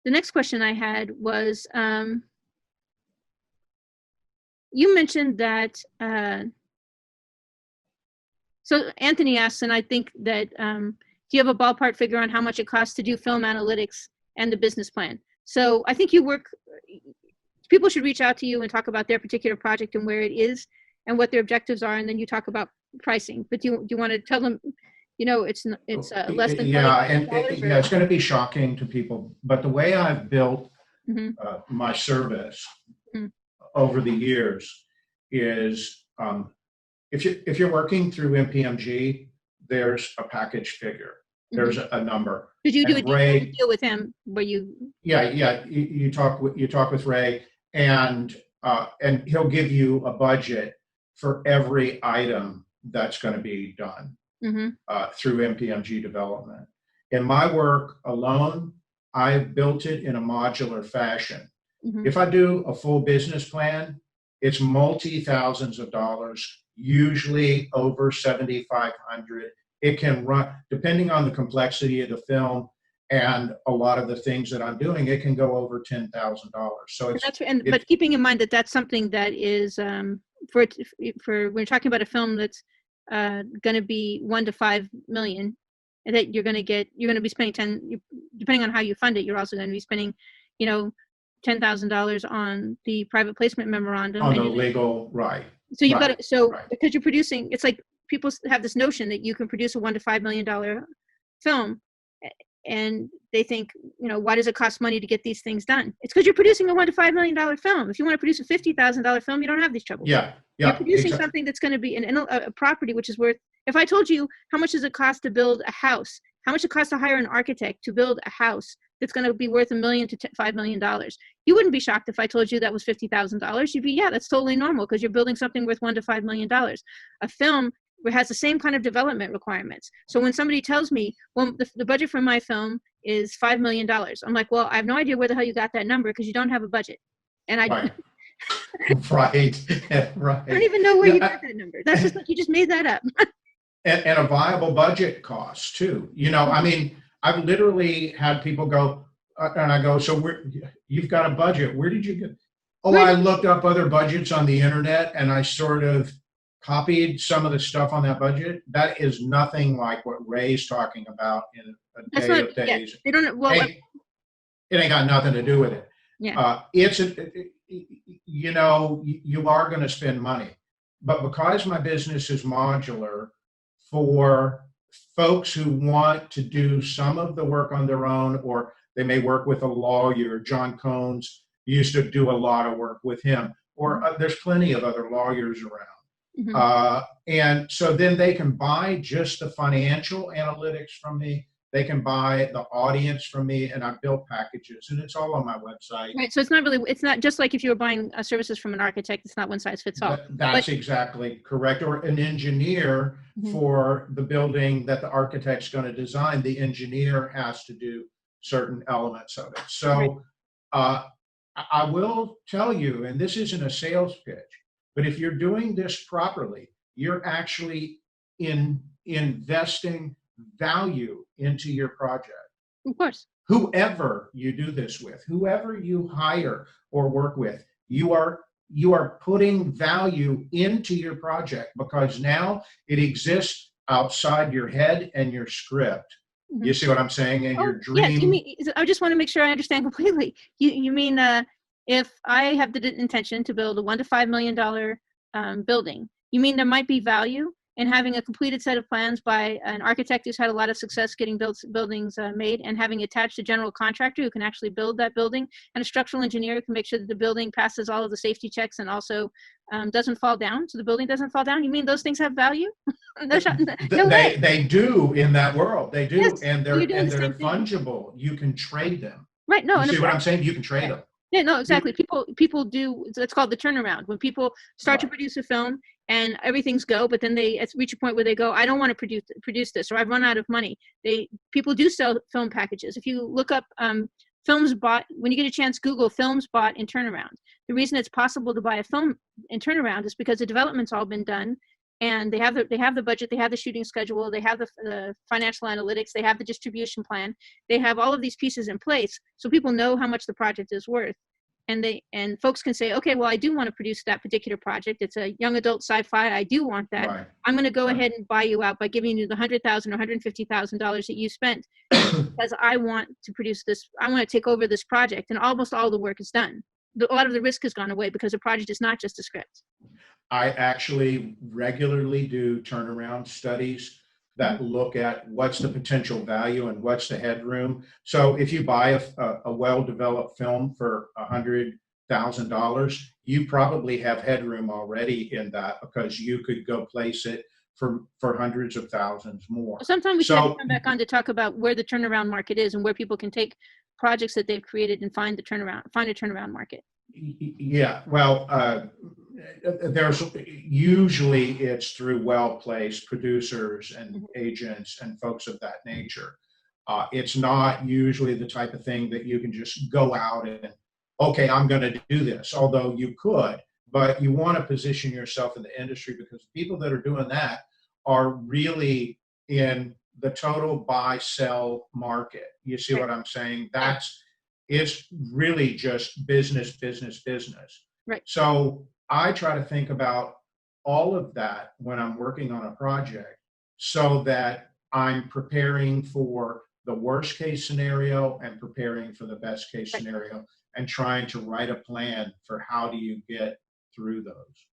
the next question I had was, you mentioned that, so Anthony asks, and I think that, do you have a ballpark figure on how much it costs to do film analytics and the business plan? So I think people should reach out to you and talk about their particular project and where it is and what their objectives are, and then you talk about pricing. But do you want to tell them, it's less than Yeah, and $20,000 it's going to be shocking to people, but the way I've built Mhm. my service Mhm. over the years is, if you're working through MPMG, there's a package figure, there's a number. Did you do And a deal with him where you? Yeah, you talk with Ray, and he'll give you a budget for every item that's going to be done through MPMG development. In my work alone, I built it in a modular fashion. If I do a full business plan, it's multi-thousands of dollars, usually over 7,500. It can run, depending on the complexity of the film and a lot of the things that I'm doing, it can go over $10,000. So but keeping in mind that that's something that is for when you're talking about a film that's going to be 1 to 5 million, and that you're going to be spending depending on how you fund it, you're also going to be spending, $10,000 on the private placement memorandum. On the legal, right. So you've got to, because you're producing, it's like people have this notion that you can produce a $1 to $5 million film, and they think, why does it cost money to get these things done? It's because you're producing a $1 to $5 million film. If you want to produce a $50,000 film, you don't have these troubles. Yeah. You're producing something that's going to be a property which is worth. If I told you how much does it cost to build a house, how much it costs to hire an architect to build a house that's going to be worth $1 million to $5 million, you wouldn't be shocked if I told you that was $50,000. You'd be, yeah, that's totally normal because you're building something worth $1 to $5 million. A film has the same kind of development requirements. So when somebody tells me, well, the budget for my film is $5 million, I'm like, well, I have no idea where the hell you got that number because you don't have a budget. And I right. I don't even know where you got that number. That's just like you just made that up. and a viable budget cost too. I mean, I've literally had people go, and I go, so you've got a budget. Where did you get? Oh, I looked up other budgets on the internet and I sort of copied some of the stuff on that budget. That is nothing like what Ray's talking about in a day of days. They don't. Well, it ain't got nothing to do with it. Yeah. You are going to spend money, but because my business is modular, for folks who want to do some of the work on their own, or they may work with a lawyer. John Combs used to do a lot of work with him, or there's plenty of other lawyers around. And so then they can buy just the financial analytics from me. They can buy the audience from me, and I've built packages, and it's all on my website. Right. So it's not just like if you were buying services from an architect, it's not one size fits all. That's exactly correct. Or an engineer for the building that the architect's going to design, the engineer has to do certain elements of it. So I will tell you, and this isn't a sales pitch, but if you're doing this properly, you're actually investing value into your project. Of course. Whoever you do this with, whoever you hire or work with, you are putting value into your project because now it exists outside your head and your script. You see what I'm saying? And your dream. Yeah, you mean, I just want to make sure I understand completely. You mean if I have the intention to build a $1 to $5 million building, you mean there might be value in having a completed set of plans by an architect who's had a lot of success getting buildings made, and having attached a general contractor who can actually build that building, and a structural engineer who can make sure that the building passes all of the safety checks and also doesn't fall down, so the building doesn't fall down? You mean those things have value? They do in that world. They do, yes, and they're fungible. You can trade them. Right. No. You see what I'm saying? You can trade them. Yeah, no, exactly. People do, it's called the turnaround. When people start to produce a film and everything's go, but then they reach a point where they go, I don't want to produce this, or I've run out of money. People do sell film packages. If you look up films bought, when you get a chance, Google films bought in turnaround. The reason it's possible to buy a film in turnaround is because the development's all been done. and they have the budget, they have the shooting schedule, they have the financial analytics, they have the distribution plan, they have all of these pieces in place, so people know how much the project is worth. And folks can say, okay, well, I do want to produce that particular project. It's a young adult sci-fi. I do want that. Right. I'm going to go ahead and buy you out by giving you the $100,000 or $150,000 that you spent because I want to produce this. I want to take over this project, and almost all the work is done. A lot of the risk has gone away because the project is not just a script. I actually regularly do turnaround studies that look at what's the potential value and what's the headroom. So if you buy a well-developed film for $100,000, you probably have headroom already in that because you could go place it for hundreds of thousands more. Sometime we should come back on to talk about where the turnaround market is and where people can take projects that they've created and find a turnaround market. Yeah, well, there's usually it's through well-placed producers and agents and folks of that nature. It's not usually the type of thing that you can just go out and, okay, I'm going to do this, although you could, but you want to position yourself in the industry because people that are doing that are really in the total buy-sell market. You see what I'm saying? It's really just business, business, business. Right. So I try to think about all of that when I'm working on a project so that I'm preparing for the worst case scenario and preparing for the best case scenario and trying to write a plan for how do you get through those.